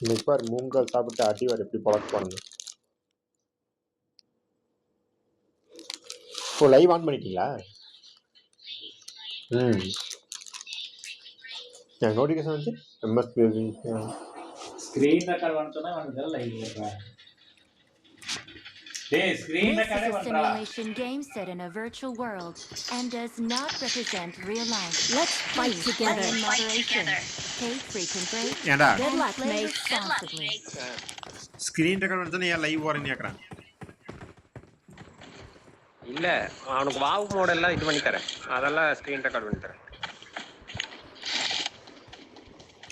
இன்னைக்கு பாரு மூங்கால் சாப்பிட்டு அடிவார் எப்படி பழக்க போறாங்க. ஓ லைவ் ஆன் பண்ணிட்டீங்களா? எனக்கு நோட்டிஃபிகேஷன் வந்து எம்எஸ்பி ஸ்க்ரீன் ரெக்கார்ட் வந்துட்டோன்னா வந்து லைவ் போடுறேன். Hey, screen This record is a simulation game set in a virtual world and does not represent real life. Let's fight together. In moderation. Take frequent breaks. ஏண்டா Good luck, play responsibly. Screen record வந்து ஏன் live வரேன்னு கேட்குறேன். இல்ல அவனுக்கு wow மோடெல்லாம் இது பண்ணி தரேன், அதெல்லாம் ஸ்கிரீன் ரெக்கார்ட் பண்ணி தரேன்.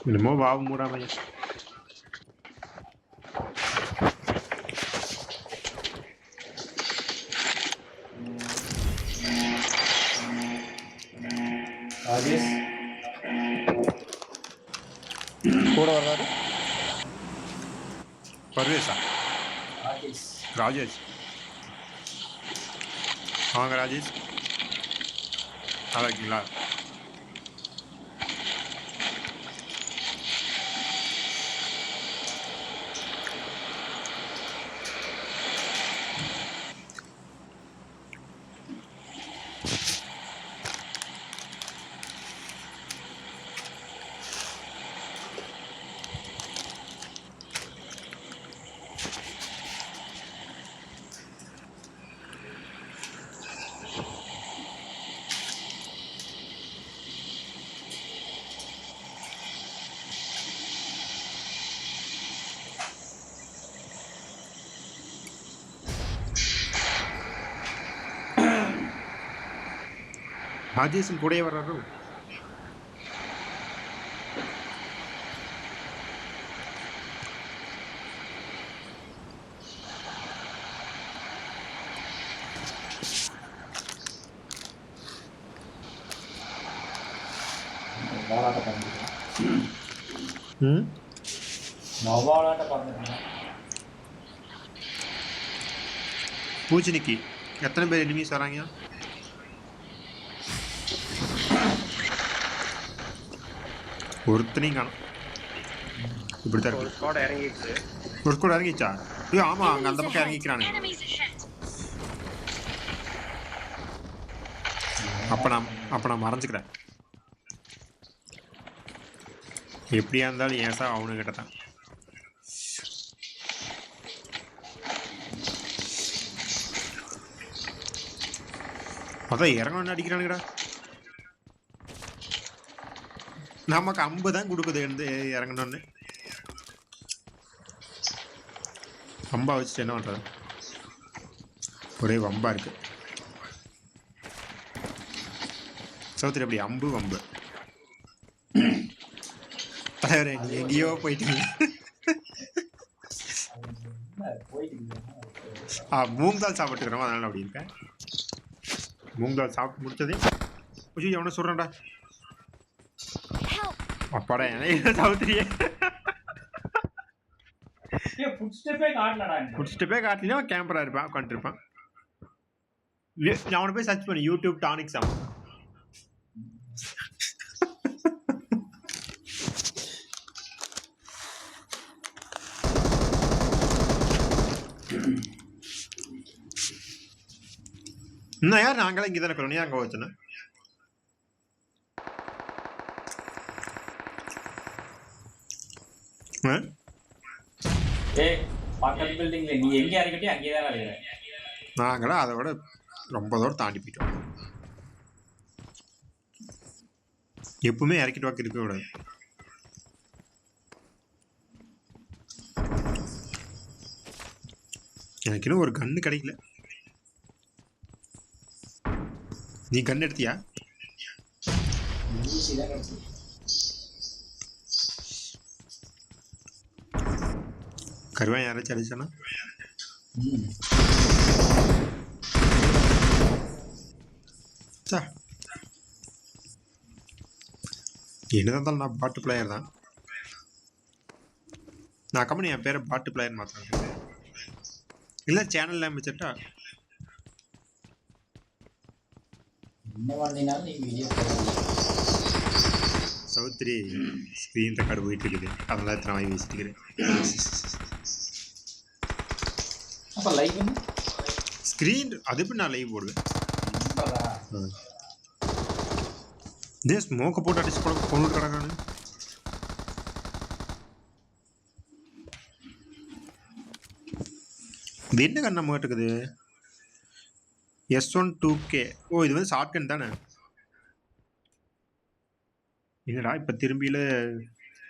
என்னமோ வாவ் மூடாம ராஜேஷ் கூட வர்றாரு. பர்வேஷா ராஜேஷ் ராஜேஷ் வாங்க ராஜேஷ், நல்லா இருக்கீங்களா? ராஜேஷன் கூடயே வர்றாரு. மொபாலாட்ட பார்த்துருக்கேன். ம் மொபாலாட்ட பார்த்துருக்கேன். பூஜனிக்கு எத்தனை பேர் எனிமீஸ் வராங்க? ஒருத்தனையும் காணும். இப்படித்தான் ஒரு இருக்கு. ஸ்குவாட் இறங்கிடுச்சு. ஒரு ஸ்கூல் இறங்கிச்சா? ஐயோ ஆமா, அங்க அந்த பக்கம் இறங்கிக்கிறானு. அப்ப நான் மறைஞ்சுக்கிறேன். எப்படியா இருந்தாலும் ஏசா அவனுக்கிட்ட தான். அதான் இறங்கணும்னு அடிக்கிறானுங்கடா. நமக்கு 50 தான் கொடுக்குது இருந்து இறங்கணும்னு. வம்பா வச்சுட்டு என்ன பண்றது? ஒரே வம்பா இருக்கு. சவுத்துல எப்படி அம்பு வம்பு. தலைவரே நீ எங்கேயோ போயிட்டீங்க. மூங் தால் சாப்பிட்டுக்கிறோம், அதனால அப்படி இருக்கேன். மூங் தால் சாப்பிட்டு முடிச்சதே கொஞ்சம் எவனை சொல்றேன்டா. அப்பாடா என்ன சவுத்திரியே ஃபுட்ஸ்டெப்பே காட்டலையும் கேம்பரா இருப்பான், உட்காந்துருப்பான். அவனை போய் சர்ச் பண்ணி யூடியூப் டானிக்ஸ் ஆகும். இன்னும் யார் நாங்களே இங்கே தானே இருக்கிறோம், நீ அங்கே வச்சுன. பக்கத்து பில்டிங்ல நீ எங்க இறங்கிட்டே அங்கே தான் இருக்கிறேன். நாங்களாம் அதை விட ரொம்ப தூரம் தாண்டி போயிட்டோம். எப்பவுமே இறக்கிட்டு வாக்கு இருக்க கூடாது. எனக்கு இன்னும் ஒரு கன்று கிடைக்கல. நீ கன் எடுத்தியா? கருவா யாராச்சும் அடிச்சானா? என்னதான் இருந்தாலும் நான் பாட்டு பிளேயர் தான். நான் கம்பெனி என் பேரை பாட்டு பிளேயர் மாத்திரம் இல்லை, சேனல்ல அமைச்சிட்டா சௌத்ரி ஸ்க்ரீன் ரெக்கார்டு போயிட்டு இருக்குது, அதனால எத்தனை வாங்கி வச்சுட்டு இருக்கிறேன். அப்ப லைவ் ஸ்க்ரீன் அது எப்படி நான் லைவ் போடுவேன்? இதே ஸ்மோக்கை போட்டு அடிச்சு கொண்டு கிடக்கானு. இது என்ன கண்ண நம்ம இருக்குது? S1 2K. ஓ இது வந்து ஷார்ட் கன் தானே? என்னடா இப்போ திரும்பியில்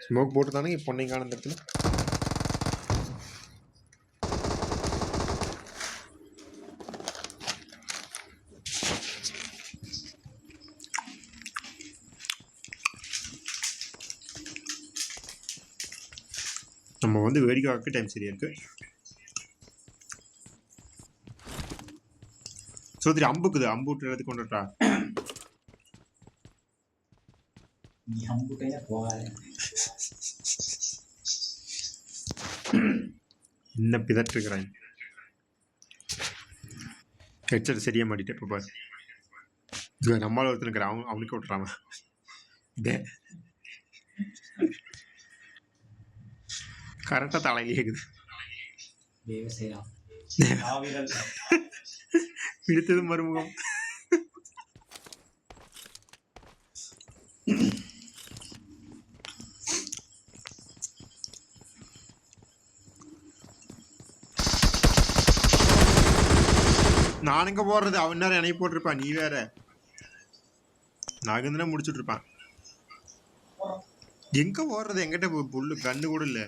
ஸ்மோக் போட்டு தானே இப்போ பொண்ணைங்க அந்த இடத்துல. நம்ம வந்து வேடிக்கை பார்க்க டைம் சரியா இருக்கு. சோதரி அம்புக்குது, அம்பு விட்டுறதுக்கு கொண்டுட்டா. நீ அம்புட்டையா போகாத. என்ன பிதற்றுக்கிறான். ஹெட்செட் சரியா மாட்டிட்டேன் இப்போ பாரு. இது நம்மளால ஒருத்தனுக்கு அவனுக்கு விட்டுறாம கரெக்டாக தலையிலே இருக்குது. பிடித்தது மறுமுகம். நான் எங்க போடுறது? அவன் நேரம் என்னை போட்டிருப்பான், நீ வேற. நான் தானே முடிச்சுட்டு இருப்பான். எங்க போடுறது? எங்கிட்ட புல்லு கண்ணு கூட இல்லை.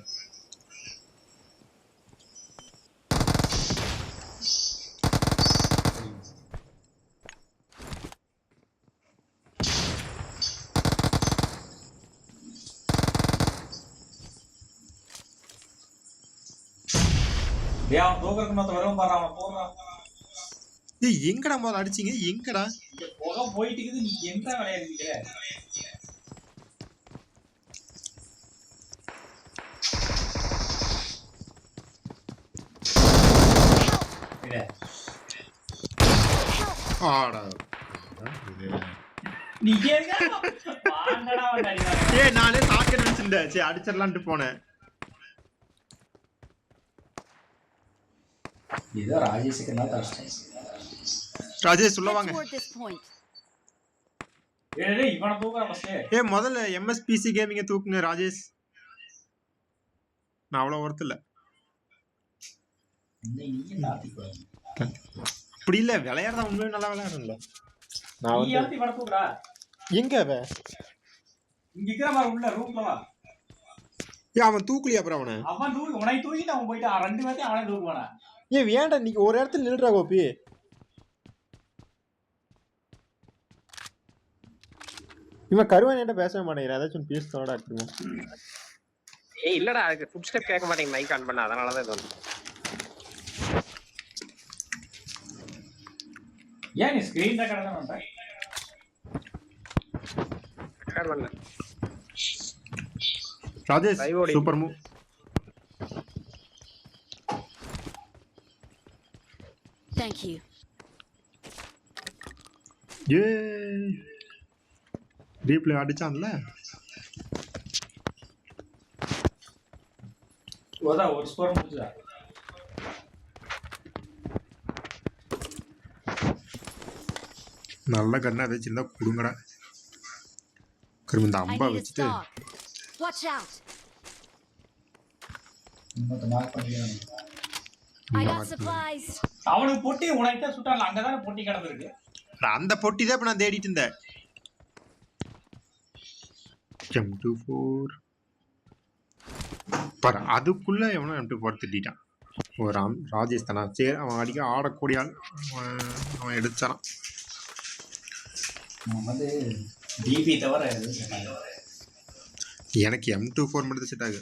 எங்கடா முதல்ல அடிச்சீங்க? எங்கடா போயிட்டு இருக்குது? நீ எங்க விளையாடுறீங்க? நானே சாக்க நினைச்சிருந்தேன். சரி அடிச்சிடலான்ட்டு போனேன். ராஜேஷ் சொல்லுவாங்க. முதல்ல MSPC கேமிங்க தூக்குங்க ராஜேஷ். நான் அவ்வளோ ஒர்த்து இல்லை. அப்படி இல்லை, விளையாடுறா உண்மையும் நல்லா விளையாடுறேன்ல. எங்க அவன் தூக்கலையா? அப்புறம் அவனை ஏன் வேண்டா? நீங்க ஒரு இடத்துல நில்றா கோபி. இவன் கருவானிட்ட பேசவே மாட்டேங்கிறான். ஏதாச்சும் பேசுறதோட இருக்குங்க. ஏய் இல்லடா, அதுக்கு ஃபுட் ஸ்டெப் கேட்க மாட்டேங்க மைக் ஆன் பண்ண, அதனால தான் இது வந்து. ஏன் நீ ஸ்கிரீன் ரெக்கார்ட் தான் பண்ற? ரெக்கார்ட் பண்ணல. Rajesh super move. Thank you. ஏ ரீப்ளே அடிச்சான்ல. ஒரு ஸ்கோர் முடிஞ்சா. நல்ல கண்ணா வச்சிருந்தா குடுங்கடா. இந்த அம்பா வச்சுட்டு Watch out. I got supplies. அவனுக்கு பொட்டி உனக்கிட்ட சுட்டால அங்க தான பொட்டி கிடந்திருக்கு. அந்த பொட்டி தான் இப்ப நான் தேடிட்டு இருந்தேன். M24 பாரு, அதுக்குள்ள எவனோ M24 திட்டான். ஒரு ராஜேஷ் தானா? சரி, அவன் அடிக்க ஆடக்கூடிய ஆள். அவன் எடுச்சான். வந்து டிபி தவிர எனக்கு M24 மட்டும் செட் ஆகுது.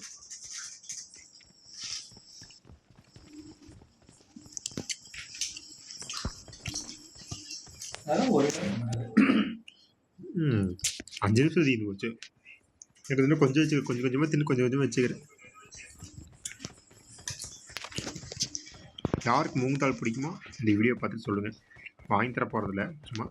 ஒரு 5 நிமிஷம் தீர்ந்து போச்சு. எனக்கு கொஞ்சம் வச்சு கொஞ்சம் கொஞ்சமாக தின்னு கொஞ்சம் கொஞ்சமாக வச்சுக்கிறேன். யாருக்கு மூங் தால் பிடிக்குமோ இந்த வீடியோ பார்த்து சொல்லுங்கள். வாங்கி தர போகிறதில்ல, சும்மா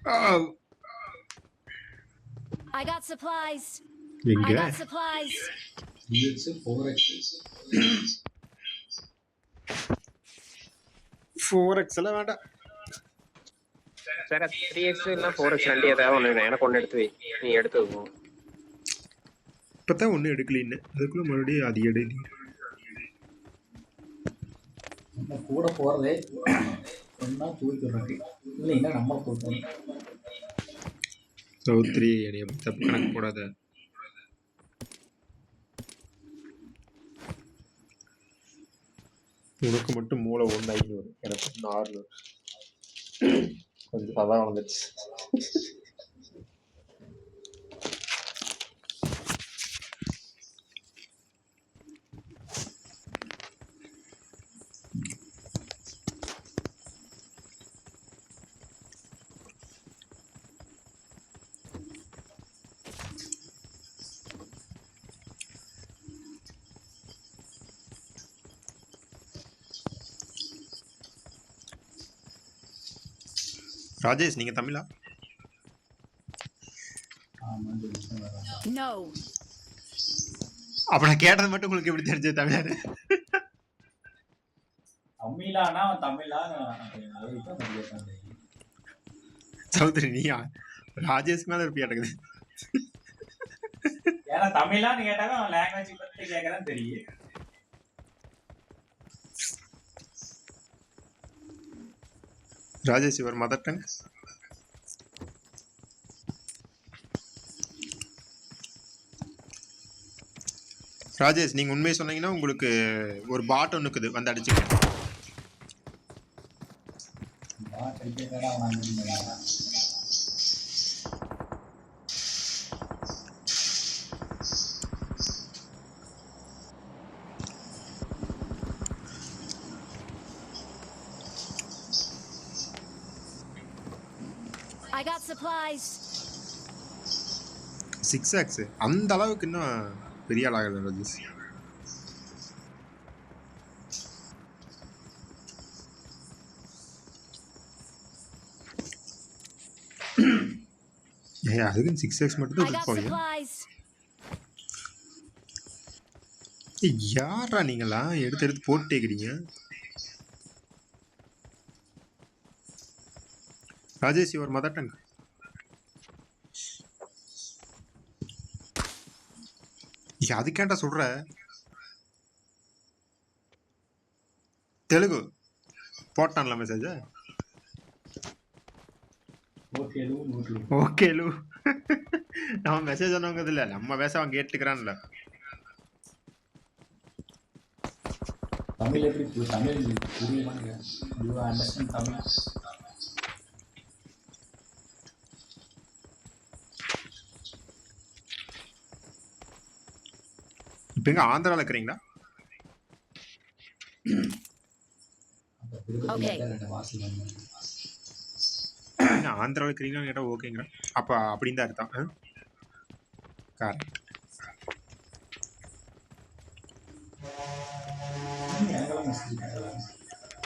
I got supplies. எங்க I got supplies. DX 4X 4x எல்லாம் வேண்டாம். சரி 3x இல்ல 4x ரெண்டு ஏதாவது ஒண்ணு வேணும். எனக்கு ஒண்ணு எடுத்து வை. நீ எடுத்து போ. இப்பதான் ஒண்ணு எடுக்கலன்னு அதுக்குள்ள மறுபடியும் அது எடு. நம்ம கூட போறதே ஒன்னா தூக்கிடுறாங்க இல்லைன்னா நம்ம போட்டோம் சௌத்ரி என்னைய தப்பு கணக்கு போடாத. உனக்கு மட்டும் மூளை 1,500 எனக்கு 600 கொஞ்சம் சதா வளர்ந்துச்சு. ராஜேஷ் நீங்க தமிழா? No. அப்ப நான் கேட்டது மட்டும் உங்களுக்கு எப்படி தெரிஞ்சது தமிழான்னு? தமிழானா தமிழா சௌத்ரி நீயா ராஜேஷ் மேல இருப்பியா இருக்குது? ஏன்னா தமிழான்னு கேட்டாலும் அவன் லாங்குவேஜ் பத்தி கேட்கதான் தெரியும். Rajesh your mother tongue? Rajesh நீங்க உண்மையை சொன்னீங்கன்னா உங்களுக்கு ஒரு பாட் ஒன்று இருக்குது வந்து அடிச்சுக்க. I got supplies. 6x அந்த அளவுக்கு இன்னும் பெரிய ஆளாகல ராஜேஷ். அதுக்கு 6x மட்டும் I தான் got போவியா? supplies. யாரா நீங்களா எடுத்து எடுத்து போட்டுக்கிறீங்க? Rajesh your mother tongue? அதுக்கேண்டா சொல்ற தெலுங்கு போட்டான்ல மெசேஜ். ஓகே லூ நம்ம மெசேஜ் சொன்னவங்க இல்ல நம்ம பேச அவன் கேட்டுக்கிறான்ல. தமிழ் எப்படி தமிழ் புரியுமாங்க? You understand Tamil? இப்போ எங்க ஆந்திரால இருக்கிறீங்களா? Okay. ஆந்திராவில் இருக்கிறீங்களான்னு கேட்டால் ஓகேங்கிற அப்போ அப்படின்னு தான் அர்த்தம். கரெக்ட்.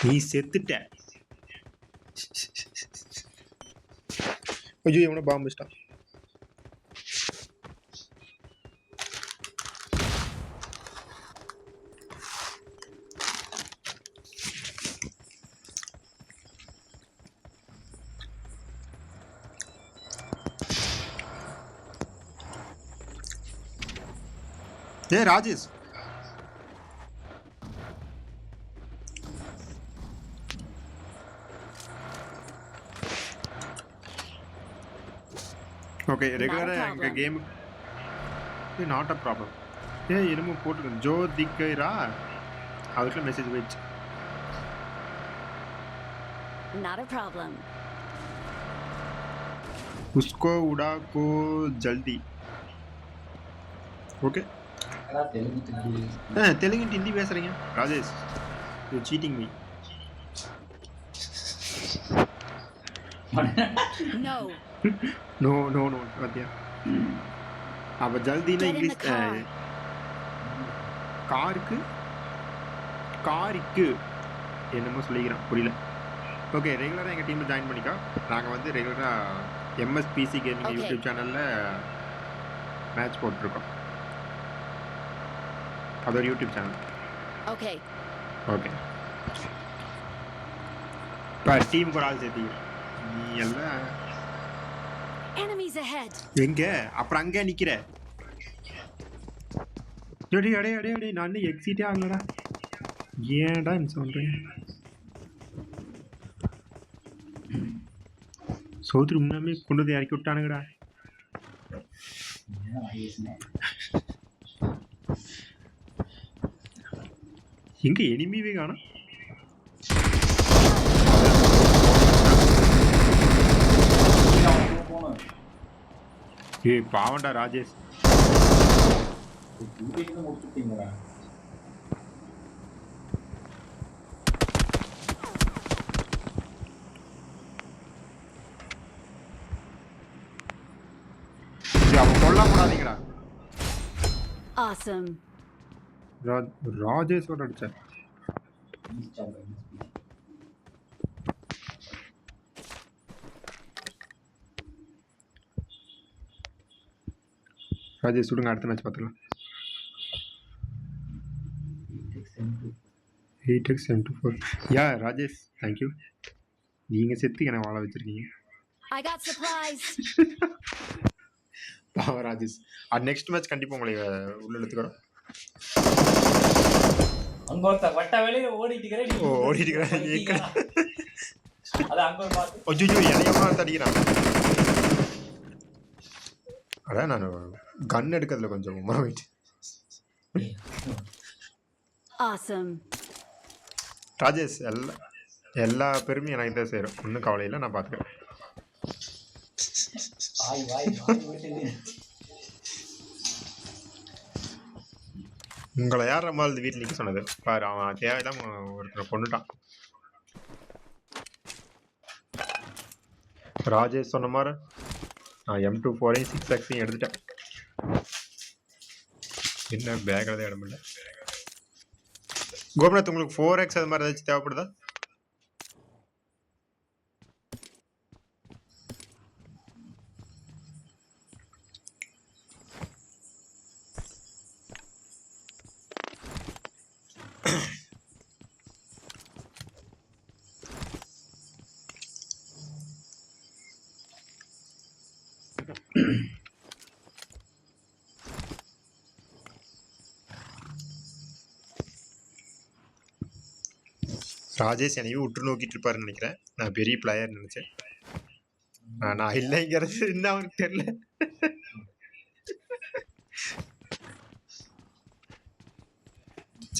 நீ செத்துட்ட. ஐயோ எவனோ பாம்பு வச்சிட்டான். ஏ ராஜேஷ் ஓகே ரெகுலரா எங்க கேம் நாட் அ ப்ராப்ளம். ஏ என்னமோ போட்டுருக்கேன் ஜோ திக்கைரா அதுக்குள்ள மெசேஜ் போயிடுச்சு. Not a problem. उसको उड़ा को जल्दी. ओके தெலுங்கு ஹிந்தி பேசுறீங்க Rajesh? You cheating me. No. No no no பாத்தியா அப்ப ஜல்தினா இங்கிலீஷ். காருக்கு காரிக்கு என்னமோ சொல்லிக்கிறான் புரியல. ஓகே ரெகுலராக எங்கள் டீமில் ஜாயின் பண்ணிக்கோ. நாங்கள் வந்து ரெகுலராக எம்எஸ்பிசி கேமிங் Okay. யூடியூப் சேனலில் மேட்ச் போட்டிருக்கோம். அது ஒரு யூடியூப் சேனல். Okay. ஓகே இப்போ டீமுக்கு ஒரு ஆள் சேர்த்திங்க. நீ எல்லாம் Enemies ahead. எங்கே அப்புறம் அங்கே நிற்கிற? அடே அடே அடே அடே நான் இன்னும் எக்ஸிட்டே ஆகலடா. ஏன்டா என்ன சொல்கிறேன்? சௌத்ரி முன்னாமே கொண்டு வந்து இறக்கி விட்டானுங்கடா. எங்க எனிமிவே காணோம். ஏய் பாவண்டா ராஜேஷ். முடிச்சுட்டீங்களா? அவன் கொல்ல கூடாதீங்கடா. Awesome. ராஜேஷோட அடிச்சேன். ராஜேஷ் சுடுங்க, அடுத்த மேட்ச் பார்த்துக்கலாம். 8x724. யா ராஜேஷ் தேங்க்யூ. நீங்கள் செத்து என்ன வாழ வச்சிருக்கீங்க. I got supplies. பாவம் ராஜேஷ். நெக்ஸ்ட் மேட்ச் கண்டிப்பாக உங்களை உள்ள எடுத்துக்கிறோம். அங்க ஒருத்த வட்ட வேலையில ஓடிட்டு ஓடிட்டு அது அங்க ஒரு பாத்து. ஐயோ என்னையமா தடிக்கிறான். அதான் நான் கன் எடுக்கிறதுல கொஞ்சம் மறந்துட்டு. Awesome. ராஜேஷ் எல்லா பெருமையும் எனக்கு தான் சேரும். ஒன்றும் கவலை இல்லை, நான் பார்த்துக்கிறேன். உங்களை யார் நம்ம வீட்டில் நிற்க சொன்னது பாரு. அவன் தேவையில்லாம ஒருத்தரை கொண்டுட்டான். ராஜேஷ் சொன்ன மாதிரி நான் M24 6x எடுத்துட்டேன். என்ன பேக்கில் தான் இடம் இல்லை. கோபிநாத் உங்களுக்கு 4x அது மாதிரி ஏதாச்சும் தேவைப்படுதா? ராஜேஷ் என்னையும் உற்று நோக்கிட்டு இருப்பாருன்னு நினைக்கிறேன். நான் பெரிய பிளேயர் நினைச்சேன். நான் இல்லைங்கிறது இன்னும் அவனுக்கு தெரியல.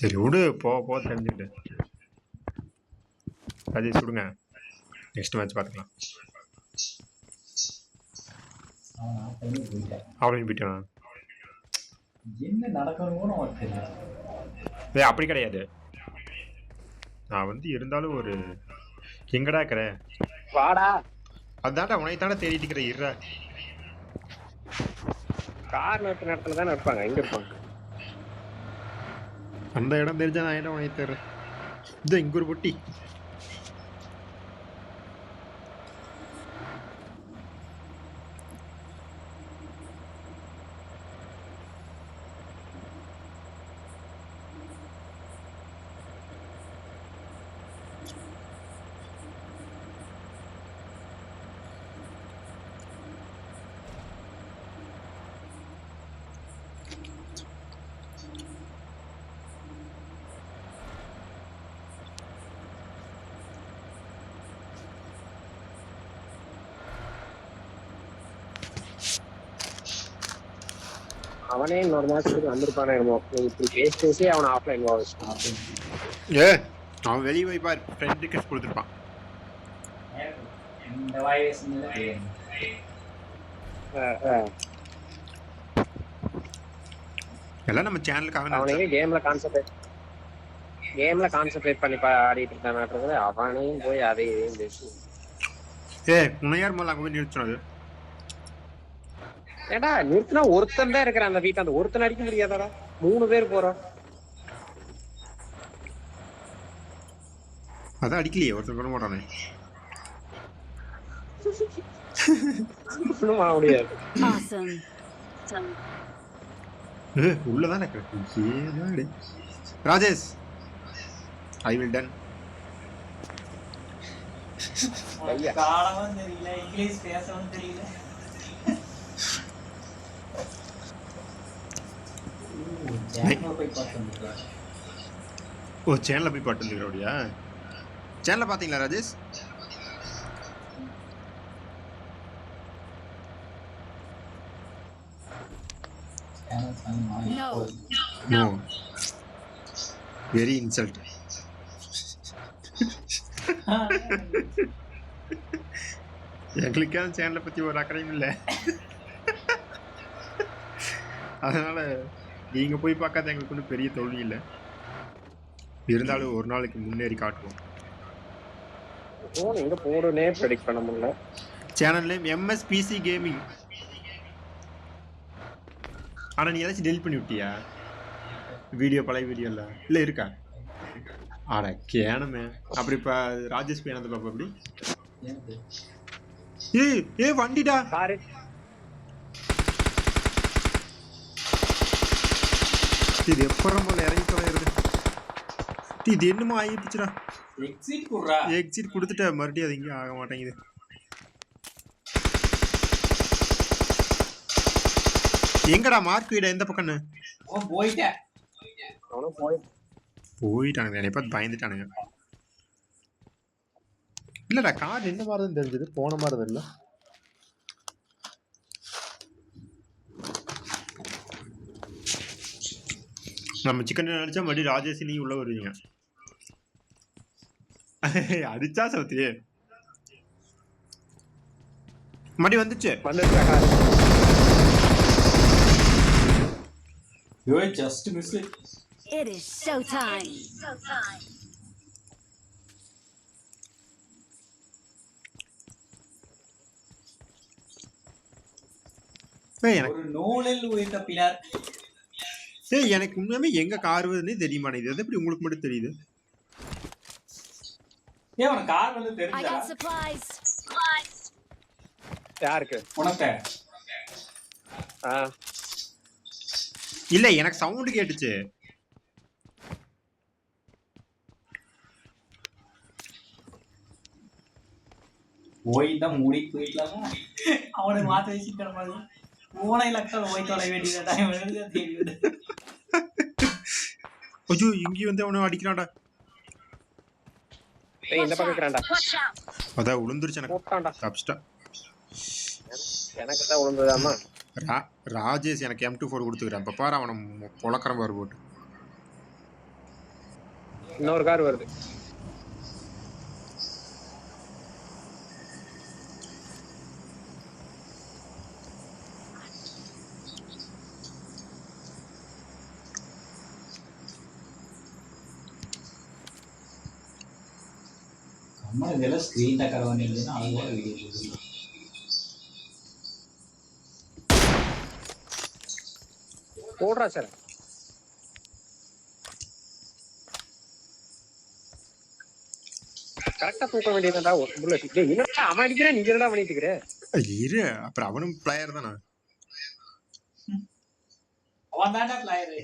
சரி விடு, போ தெரிஞ்சுக்கிட்டு. ராஜேஷ் விடுங்க, நெக்ஸ்ட் மேட்ச் பார்த்துக்கலாம். அவளையும் போயிட்டான். என்ன நடக்கணும்னு அவனுக்கு தெரியல. அப்படி கிடையாது. நான் வந்து இருந்தாலும் ஒரு எங்கடா இருக்கிற வாடா. அதான்டா உனக்கு தானே தேடிட்டு இருக்கிற. இருற கார் நிறுத்த நேரத்துல தானே இருப்பாங்க. எங்க இருப்பாங்க? அந்த இடம் தெரிஞ்சா நான் இடம் உனக்கு தர்றேன். இது இங்க ஒரு பொட்டி. அவனே இன்னொரு மாசத்துக்கு வந்திருப்பானே இப்படி பேசி அவனை ஆஃப்லைன் அவன் வெளியே போய் பாரு, ஃப்ரெண்டுக்கு கொடுத்துருப்பான். இந்த வாய் பேசுனது எல்லாம் நம்ம சேனலுக்காக. அவனையே கேம்ல கான்சென்ட்ரேட் பண்ணி ஆடிட்டு இருக்கானான்றது. அவனையும் போய் அதையும் பேசி உன்னையார் மேல அங்கே போய் நிறுத்தினது. ஏடா நிறுத்தினா ஒருத்தன் தான் இருக்கிறான் அந்த வீட்டை. அந்த ஒருத்தன் அடிக்க முடியாதாடா? 3 பேர் போறோம். அதான் அடிக்கலையே, ஒருத்தர் கூட மாட்டானே. ஒன்றும் பண்ண முடியாது. Awesome. உள்ளதானே கிடக்கு. ஏதாடு ராஜேஷ், ஐ வில் டன். காலமும் தெரியல, இங்கிலீஷ் பேசவும் தெரியல. போய் பார்த்து ஓ, சேனலில் போய் பாட்டு வந்துக்கிறோடியா? சேனலில் பார்த்தீங்களா Rajesh? No. No, very insult. எங்களுக்கான சேனலை பற்றி ஒரு அக்கறையும் இல்லை. அதனால் நீங்கள் போய் பார்க்காத எங்களுக்கு ஒன்றும் பெரிய தோல்வி இல்லை. இருந்தாலும் ஒரு நாளைக்கு முன்னேறி காட்டுவோம். எங்கே போடுனே ப்ரெடிக்ட் பண்ண முடியல. Channel name MSPC gaming. ஆனால் நீ ஏதாச்சும் டெலிட் பண்ணி விட்டியா வீடியோ? பழைய வீடியோ இல்லை இருக்கா? ஆட கேனமே. அப்படி இப்போ ராஜேஷ் பேனது பாப்பா அப்படி. ஏ வண்டிடா. காரு இது எப்பறம் போல இறங்கி தொலைகிறது. இது என்னமோ ஆகிடுச்சுடா. எக்ஸிட் கொடுத்துட்ட மறுபடியும் அது இங்கே ஆக மாட்டேங்குது. எங்கடா மார்க் வீட எந்த பக்கம்னு? போயிட்டானுங்க. என்னை பார்த்து பயந்துட்டானுங்க. இல்லடா, கார் என்ன மாதிரி தான் தெரிஞ்சது, போன மாதிரி தான் இல்லை. நம்ம சிக்கன் அடிச்சா மறுபடியும் ராஜேஷ் நீ உள்ள வருவீங்க. அடிச்சா சவுத்தியே மடி வந்துச்சு. Just miss. It is showtime. ஒரு நூலில் உயிர்த்த பிளார். எனக்கு உண்மையுமே எங்க கார் வருதுன்னே தெரிய மாட்டேங்குது. அது எப்படி உங்களுக்கு மட்டும் தெரியுது? உனக்கு கார் வந்து I தெரிஞ்சா? got supplies. யாருக்கு? உனக்கு? இல்ல, எனக்கு சவுண்ட் கேட்டுச்சு. போய் தான் மூடி போயிடலாமா? அவனை மாத்த வச்சுக்கிற மாதிரி பூனை லக்கள் போய் தொலை வேண்டிய டைம் தெரியுது. ஐயோ, இங்கேயும் வந்து அவனை அடிக்கிறான்டா. இந்த பக்கம் இருக்கிறான்டா. அதான் உளுந்துருச்சு. எனக்கு தப்பிச்சிட்டா. எனக்கு தான் உளுந்துதாமா. ராஜேஷ் எனக்கு M24 கொடுத்துக்கிறேன். இப்போ பாரு அவனை பொழக்கிறேன் பாரு போட்டு. இன்னொரு கார் வருது. நம்ம இதெல்லாம் ஸ்கிரீன் ரெக்கார்ட் பண்ணிருந்தா அவங்க வீடியோ போடுறாங்க. போடுறா சார். கரெக்டா தூக்க வேண்டியதுடா. ஒரு புல்லட். டேய், என்னடா அவன் அடிக்கிறா, நீ என்னடா பண்ணிட்டு இருக்கற? இரு, அப்புறம் அவனும் பிளேயர் தானே. அவன் தான்டா பிளேயர்.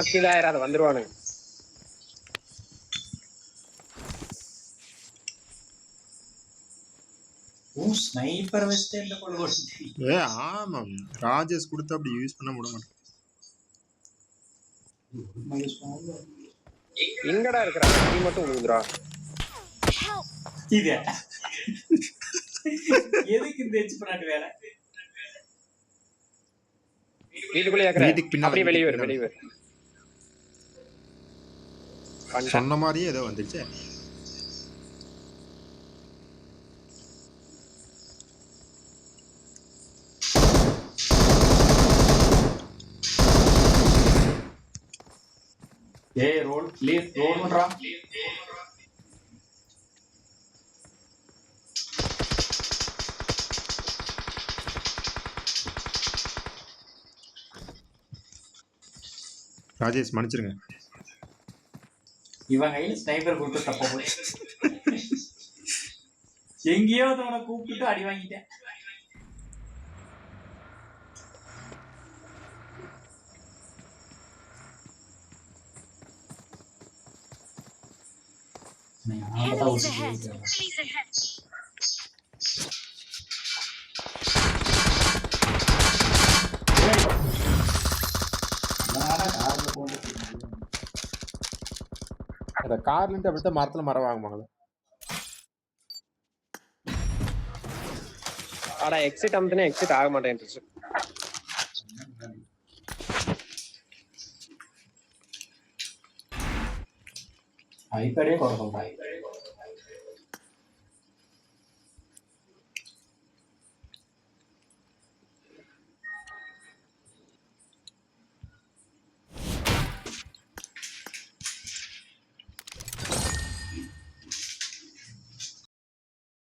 கீழே யாராவது வந்துருவானுங்க. ஸ்னைப்பர் வச்சு இந்த கோல் போட்டு. ஆமாம், ராஜேஷ் கொடுத்து அப்படி யூஸ் பண்ண விட மாட்டேன். எங்கடா இருக்கறா? நீ மட்டும் விழுந்துறா. இது எதுக்கு இந்த எட்ஜ் பண்ணாட்டு வேற? வீட்டுக்குள்ளே இருக்கற. அப்படியே வெளிய வர, வெளிய வர. சொன்ன மாதிரியே ஏதோ வந்துருச்சு. ஏய் ரோல் ப்ளீஸ் ரோல் பண்றா. ராஜேஷ் மன்னிச்சிருங்க. இவன் கையில் ஸ்னைப்பர் கொடுத்து தப்ப போய் எங்கேயோ ஒருத்தவனை கூப்பிட்டு அடி வாங்கிட்டேன். Enemies ahead. அந்த கார்லேருந்து அப்படி தான் மரத்தில் மரம் வாங்குவாங்களே. ஆடா எக்ஸிட் அமுத்துனா எக்ஸிட் ஆக மாட்டேன்ருச்சு. ஐபேடே குறை சொல்றான்.